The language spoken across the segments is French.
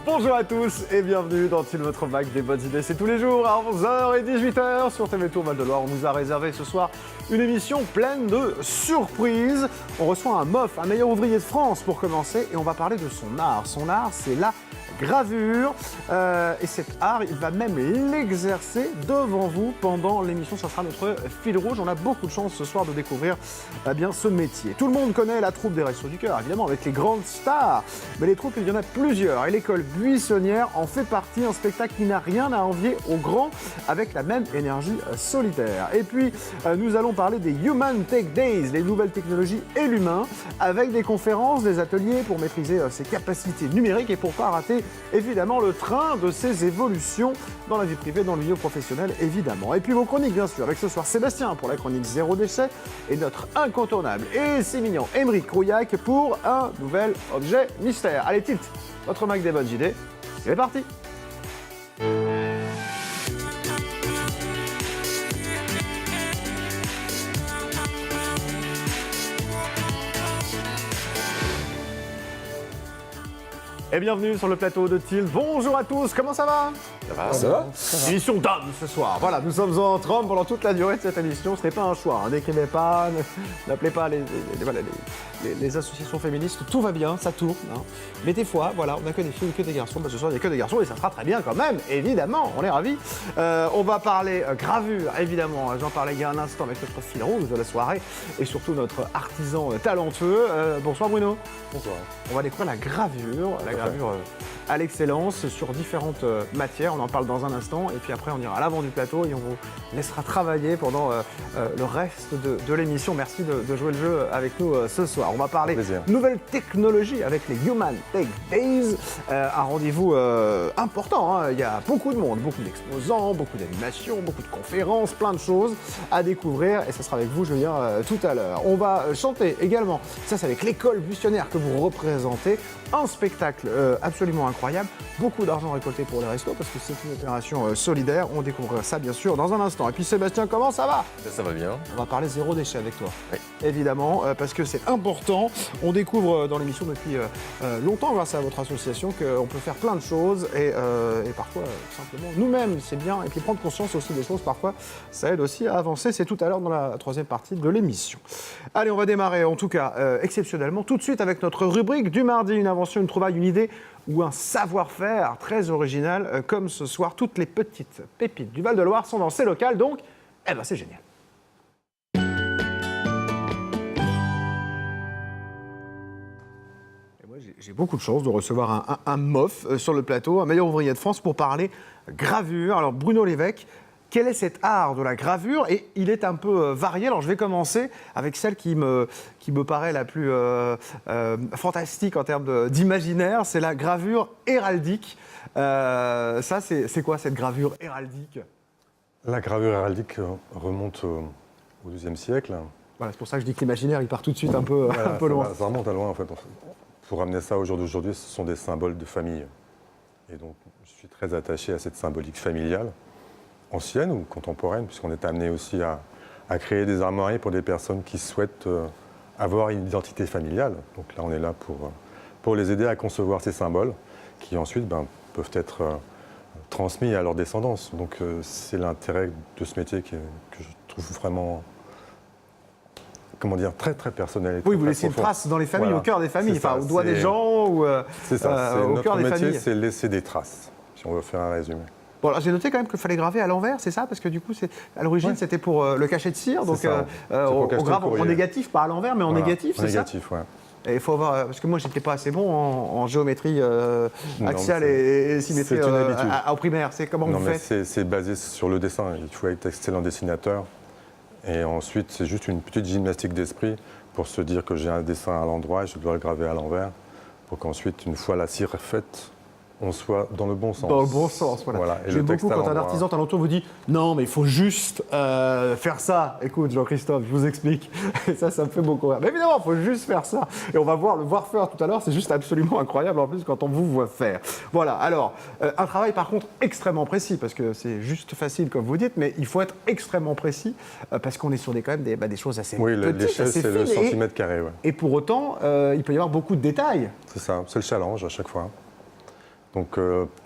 Bonjour à tous et bienvenue dans votre Mac des bonnes idées. C'est tous les jours à 11h et 18h sur TV Tour Val-de-Loire. On nous a réservé ce soir une émission pleine de surprises. On reçoit un MOF, un meilleur ouvrier de France pour commencer, et on va parler de son art. Son art, c'est la gravure. Et cet art, il va même l'exercer devant vous pendant l'émission. Ça sera notre fil rouge. On a beaucoup de chance ce soir de découvrir bien ce métier. Tout le monde connaît la troupe des Restos du Cœur, évidemment, avec les grandes stars. Mais les troupes, il y en a plusieurs. Et l'école Buissonnière en fait partie. Un spectacle qui n'a rien à envier aux grands, avec la même énergie solitaire. Et puis, nous allons parler des Human Tech Days, les nouvelles technologies et l'humain, avec des conférences, des ateliers pour maîtriser ses capacités numériques et pour pas rater évidemment le train de ces évolutions dans la vie privée, dans le milieu professionnel évidemment. Et puis vos chroniques bien sûr, avec ce soir Sébastien pour la chronique Zéro Déchet et notre incontournable et si mignon Émeric Rouillac pour un nouvel objet mystère. Allez tilt, votre Mac des bonnes idées, c'est parti. Et bienvenue sur le plateau de Tilt. Bonjour à tous, comment ça va? Ça va. Émission d'hommes ce soir. Voilà, nous sommes entre hommes pendant toute la durée de cette émission. Ce n'est pas un choix. N'écrivez pas, n'appelez pas les associations féministes. Tout va bien, ça tourne. Hein. Mais des fois, voilà, on n'a que des filles, que des garçons. Ce soir, il n'y a que des garçons et ça sera très bien quand même, évidemment. On est ravis. On va parler gravure, évidemment. J'en parlais il y a un instant avec notre fil rouge de la soirée et surtout notre artisan talentueux. Bonsoir Bruno. Bonsoir. On va découvrir la gravure à l'excellence sur différentes matières. On en parle dans un instant et puis après on ira à l'avant du plateau et on vous laissera travailler pendant le reste de l'émission. Merci de jouer le jeu avec nous ce soir. On va parler nouvelles technologies avec les Human Tech Days. Un rendez-vous important. Hein. Il y a beaucoup de monde, beaucoup d'exposants, beaucoup d'animations, beaucoup de conférences, plein de choses à découvrir et ça sera avec vous, je veux dire, tout à l'heure. On va chanter également. Ça, c'est avec l'école Buissonnière que vous représentez. Un spectacle absolument incroyable. Beaucoup d'argent récolté pour les restos parce que c'est une opération solidaire. On découvrira ça bien sûr dans un instant. Et puis Sébastien, comment ça va? Ça va bien. On va parler zéro déchet avec toi. Oui. Évidemment, parce que c'est important. On découvre dans l'émission depuis longtemps grâce à votre association qu'on peut faire plein de choses et parfois simplement nous-mêmes, c'est bien. Et puis prendre conscience aussi des choses, parfois, ça aide aussi à avancer. C'est tout à l'heure dans la troisième partie de l'émission. Allez, on va démarrer en tout cas exceptionnellement tout de suite avec notre rubrique du mardi, une invention, une trouvaille, une idée ou un savoir-faire très original comme ce soir. Toutes les petites pépites du Val-de-Loire sont dans ces locales, donc eh ben, c'est génial. Et moi, j'ai beaucoup de chance de recevoir un MOF sur le plateau, un meilleur ouvrier de France pour parler gravure. Alors Bruno Lévesque, quel est cet art de la gravure? Et il est un peu varié. Alors je vais commencer avec celle qui me paraît la plus fantastique en termes d'imaginaire. C'est la gravure héraldique. Ça, c'est quoi cette gravure héraldique? La gravure héraldique remonte au XIIe siècle. Voilà, c'est pour ça que je dis que l'imaginaire, il part tout de suite un peu loin. Ça remonte à loin en fait. Pour amener ça au jour d'aujourd'hui, ce sont des symboles de famille. Et donc je suis très attaché à cette symbolique familiale, ancienne ou contemporaine, puisqu'on est amené aussi à créer des armoiries pour des personnes qui souhaitent avoir une identité familiale. Donc là, on est là pour les aider à concevoir ces symboles qui ensuite peuvent être transmis à leur descendance. Donc c'est l'intérêt de ce métier que je trouve vraiment, comment dire, très très personnel. Oui, vous laissez une trace dans les familles, voilà. Au cœur des familles, enfin au doigt des gens ou c'est ça, au cœur des familles. Notre métier, c'est laisser des traces, si on veut faire un résumé. Bon, alors j'ai noté quand même qu'il fallait graver à l'envers, c'est ça? Parce que du coup, à l'origine, c'était pour le cachet de cire, donc on grave en négatif, pas à l'envers, mais en négatif, c'est ça? En négatif, ouais. Et il faut avoir, parce que moi, j'étais pas assez bon en géométrie axiale et symétrie au primaire. C'est comment vous faites? C'est basé sur le dessin. Il faut être excellent dessinateur. Et ensuite, c'est juste une petite gymnastique d'esprit pour se dire que j'ai un dessin à l'endroit et je dois le graver à l'envers. Pour qu'ensuite, une fois la cire faite, on soit dans le bon sens. Dans le bon sens, voilà. J'aime beaucoup quand un artisan talentueux vous dit « Non, mais il faut juste faire ça ». Écoute, Jean-Christophe, je vous explique. Et ça me fait beaucoup rire. Mais évidemment, il faut juste faire ça. Et on va le voir faire tout à l'heure. C'est juste absolument incroyable, en plus, quand on vous voit faire. Voilà, alors, un travail, par contre, extrêmement précis, parce que c'est juste facile, comme vous dites, mais il faut être extrêmement précis, parce qu'on est sur quand même des choses assez petites, l'échelle, c'est le centimètre carré. Ouais. Et pour autant, il peut y avoir beaucoup de détails. C'est ça, c'est le challenge à chaque fois. Donc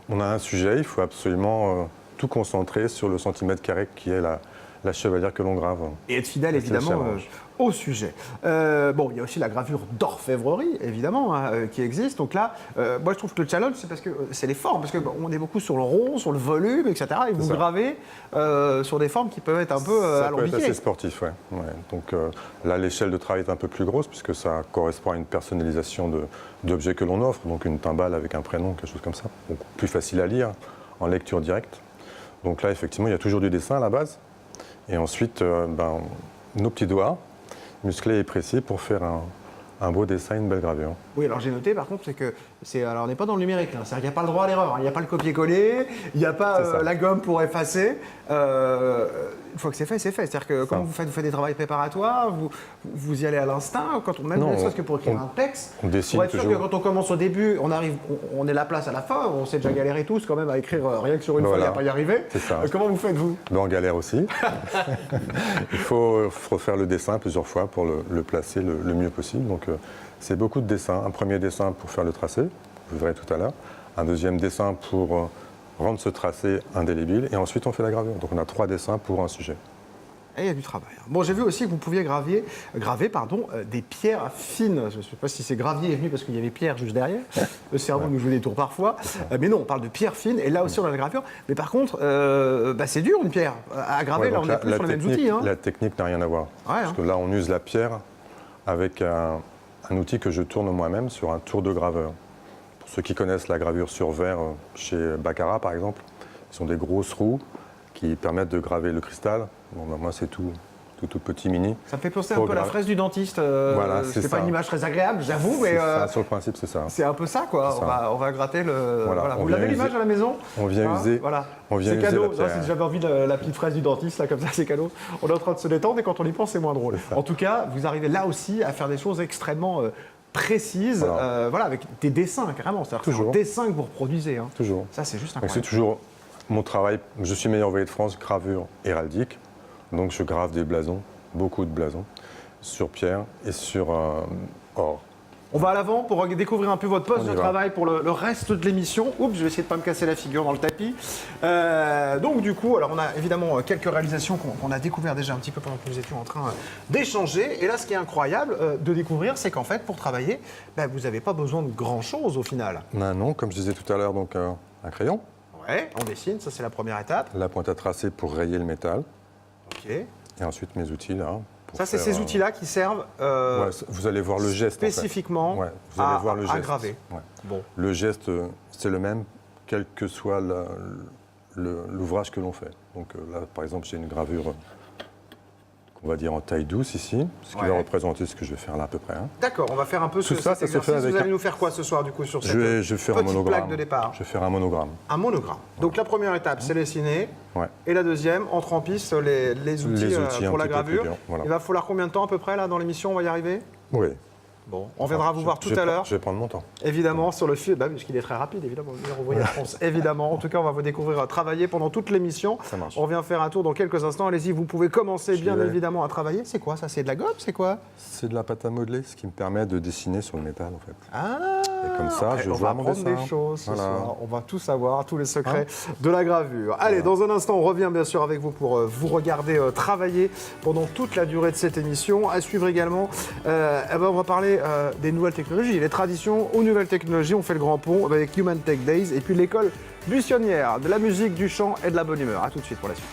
on a un sujet, il faut absolument tout concentrer sur le centimètre carré qui est la chevalière que l'on grave. Et être fidèle, C'est le évidemment, challenge. au sujet. Bon, il y a aussi la gravure d'orfèvrerie, évidemment, qui existe. Donc là, moi, je trouve que le challenge, c'est parce que c'est les formes. Parce qu'on est beaucoup sur le rond, sur le volume, etc. Et vous ça. gravez sur des formes qui peuvent être un peu Ça peut être alambiquées. assez sportif, ouais. Donc là, l'échelle de travail est un peu plus grosse puisque ça correspond à une personnalisation d'objets que l'on offre. Donc une timbale avec un prénom, quelque chose comme ça. Donc plus facile à lire, en lecture directe. Donc là, effectivement, il y a toujours du dessin à la base. Et ensuite, nos petits doigts, musclés et précis pour faire un beau dessin, une belle gravure. Oui, alors j'ai noté, par contre, c'est que alors on n'est pas dans le numérique, là. C'est-à-dire qu'il n'y a pas le droit à l'erreur, hein. Il n'y a pas le copier-coller, il n'y a C'est pas ça. la gomme pour effacer. Une fois que c'est fait, c'est fait. C'est-à-dire que comment vous faites des travaux préparatoires, vous y allez à l'instinct, quand on même Non, ne serait-ce que pour écrire un texte. on dessine Pour être sûr que toujours. quand on commence au début, on est la place à la fin, on s'est déjà galéré tous quand même à écrire rien que sur une feuille, Voilà. à pas y arriver. C'est ça. Comment vous faites, vous? Ben, on galère aussi. Il faut refaire le dessin plusieurs fois pour le placer le mieux possible. Donc c'est beaucoup de dessins. Un premier dessin pour faire le tracé, vous verrez tout à l'heure. Un deuxième dessin pour rendre ce tracé indélébile. Et ensuite on fait la gravure. Donc on a 3 dessins pour un sujet. Et il y a du travail. Bon, j'ai vu aussi que vous pouviez graver des pierres fines. Je ne sais pas si c'est gravier est venu parce qu'il y avait pierre juste derrière. Le cerveau nous joue des tours parfois. Mais non, on parle de pierres fines. Et là aussi, on a la gravure. Mais par contre, c'est dur une pierre. À graver, Ouais, là, donc on est plus sur les mêmes outils. Hein. La technique n'a rien à voir. Ouais, Parce hein. que là, on use la pierre avec un outil que je tourne moi-même sur un tour de graveur. Pour ceux qui connaissent la gravure sur verre chez Baccarat, par exemple, ce sont des grosses roues qui permettent de graver le cristal. Bon, moi, c'est tout petit mini. Ça me fait penser un Pour peu à la graver. fraise du dentiste. Voilà, c'est pas ça. une image très agréable, j'avoue, mais C'est ça, sur le principe, c'est ça. c'est un peu ça, quoi. C'est ça. On va gratter le. Voilà, Voilà. on Vous vient l'avez l'image user- à la maison? On vient Hein, user, Voilà. on vient C'est user cadeau. la Non, pierre. si j'avais envie de la petite fraise du dentiste, là, comme ça, c'est cadeau. On est en train de se détendre et quand on y pense, c'est moins drôle. C'est ça. En tout cas, vous arrivez là aussi à faire des choses extrêmement précises, Voilà. avec des dessins, carrément. C'est-à-dire que c'est un Toujours. dessin que vous reproduisez. Hein. Toujours. Ça, c'est juste Donc c'est incroyable. toujours mon travail. Je suis meilleur ouvrier de France, gravure héraldique. Donc je grave des blasons, beaucoup de blasons, sur pierre et sur or. On va à l'avant pour découvrir un peu votre poste On y de va. travail pour le reste de l'émission. Oups, je vais essayer de ne pas me casser la figure dans le tapis. Donc du coup, alors on a évidemment quelques réalisations qu'on a découvert déjà un petit peu pendant que nous étions en train d'échanger. Et là, ce qui est incroyable de découvrir, c'est qu'en fait, pour travailler, vous n'avez pas besoin de grand-chose au final. Non, comme je disais tout à l'heure, donc un crayon, Ouais, on dessine, ça c'est la première étape. la pointe à tracer pour rayer le métal, Ok. et ensuite mes outils là. pour Ça, c'est faire, ces outils-là qui servent ouais, vous allez voir le geste. en fait. spécifiquement Ouais, vous allez voir le à geste. graver. Ouais. Bon. Le geste, c'est le même, quel que soit l'ouvrage que l'on fait. Donc là, par exemple, j'ai une gravure qu'on va dire en taille douce ici, ce qui Ouais. va représenter ce que je vais faire là à peu près. Hein. D'accord, on va faire un peu Tout cet ça se fait exercice. avec Vous allez un- nous faire quoi ce soir du coup sur cette Je vais faire un petite monogramme. plaque de départ? Je vais faire un monogramme. Un monogramme. Donc la première étape, c'est dessiner. Ouais. Et la deuxième, entre en piste les outils, Les outils un pour la petit peu gravure. plus durs, voilà. Il va falloir combien de temps à peu près là dans l'émission? On va y arriver? Oui. Bon, on viendra vous voir tout Je à vais l'heure. Je vais prendre mon temps. Évidemment, sur le fil, puisqu'il est très rapide, évidemment, le meilleur ouvrier de France, évidemment. En tout cas, on va vous découvrir travailler pendant toute l'émission. Ça marche. On vient faire un tour dans quelques instants. Allez-y, vous pouvez commencer J'y bien vais. évidemment à travailler. C'est quoi ça? C'est de la gomme? C'est quoi? C'est de la pâte à modeler, ce qui me permet de dessiner sur le métal en fait. Ah, Et comme ça, je on vois va mon apprendre dessin. des choses ce Voilà. soir. On va tout savoir, tous les secrets de la gravure. Allez, dans un instant, on revient bien sûr avec vous pour vous regarder travailler pendant toute la durée de cette émission. À suivre également, on va parler des nouvelles technologies, les traditions aux nouvelles technologies. On fait le grand pont avec Human Tech Days et puis l'école buissonnière de la musique, du chant et de la bonne humeur. A tout de suite pour la suite.